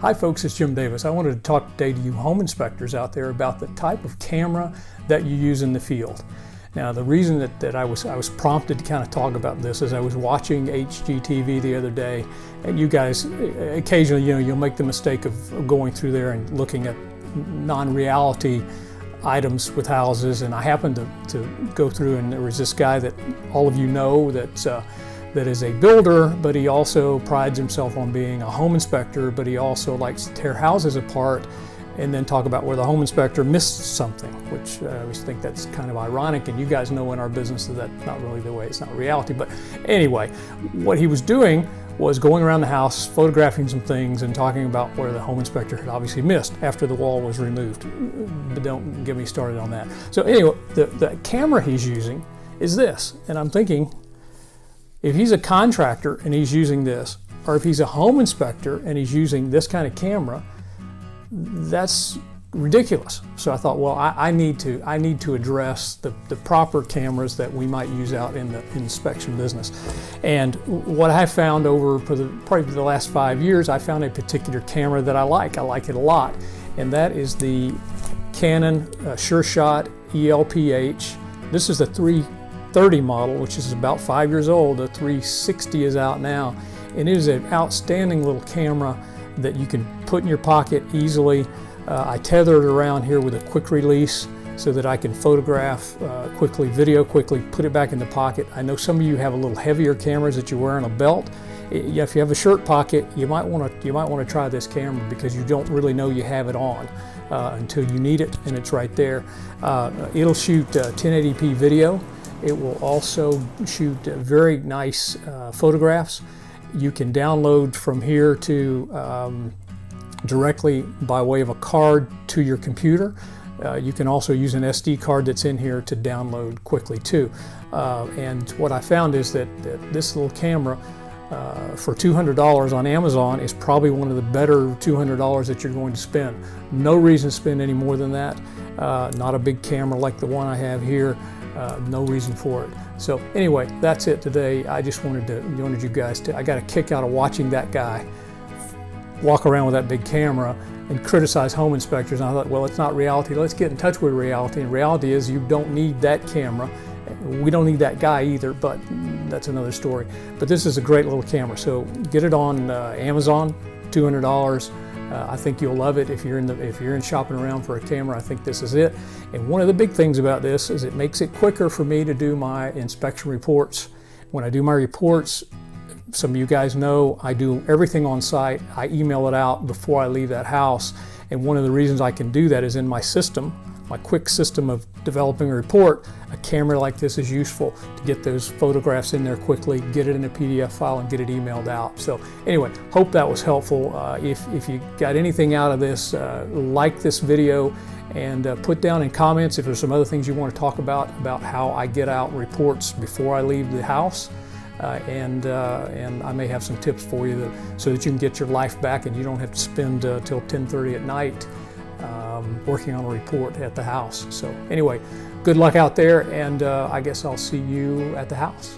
Hi folks, it's Jim Davis. I wanted to talk today to you home inspectors out there about the type of camera that you use in the field. Now the reason that I was prompted to kind of talk about this is I was watching HGTV the other day, and you guys occasionally, you'll make the mistake of going through there and looking at non-reality items with houses, and I happened to go through, and there was this guy that all of you know that is a builder, but he also prides himself on being a home inspector, but he also likes to tear houses apart and then talk about where the home inspector missed something, which I always think that's kind of ironic, and you guys know in our business that that's not really the way, it's not reality. But anyway, what he was doing was going around the house, photographing some things and talking about where the home inspector had obviously missed after the wall was removed. But don't get me started on that. So anyway, the camera he's using is this, and I'm thinking, if he's a contractor and he's using this, or if he's a home inspector and he's using this kind of camera, that's ridiculous. So I thought, well, I need to address the proper cameras that we might use out in the inspection business. And what I found over probably the last 5 years, I found a particular camera that I like. I like it a lot, and that is the Canon Sureshot ELPH. This is the 330 model, which is about 5 years old. The 360 is out now, and it is an outstanding little camera that you can put in your pocket easily. I tether it around here with a quick release so that I can photograph quickly, video quickly, put it back in the pocket. I know some of you have a little heavier cameras that you wear on a belt. If you have a shirt pocket, you might want to try this camera, because you don't really know you have it on until you need it, and it's right there. It'll shoot 1080p video. It will also shoot very nice photographs. You can download from here to directly by way of a card to your computer. You can also use an SD card that's in here to download quickly too. And what I found is that this little camera for $200 on Amazon is probably one of the better $200 that you're going to spend. No reason to spend any more than that. Not a big camera like the one I have here. No reason for it. So anyway, that's it today. I just wanted you guys to, I got a kick out of watching that guy walk around with that big camera and criticize home inspectors. And I thought, well, it's not reality. Let's get in touch with reality. And reality is you don't need that camera. We don't need that guy either, but that's another story. But this is a great little camera. So get it on Amazon, $200. I think you'll love it. If you're in shopping around for a camera, I think this is it. And one of the big things about this is it makes it quicker for me to do my inspection reports. When I do my reports, some of you guys know I do everything on site. I email it out before I leave that house. And one of the reasons I can do that is in my system, my quick system of developing a report. A camera like this is useful to get those photographs in there quickly, get it in a PDF file, and get it emailed out. So anyway, hope that was helpful. If you got anything out of this, like this video, and put down in comments if there's some other things you want to talk about how I get out reports before I leave the house. And I may have some tips for you so that you can get your life back and you don't have to spend till 10:30 at night working on a report at the house. So anyway, good luck out there, and I guess I'll see you at the house.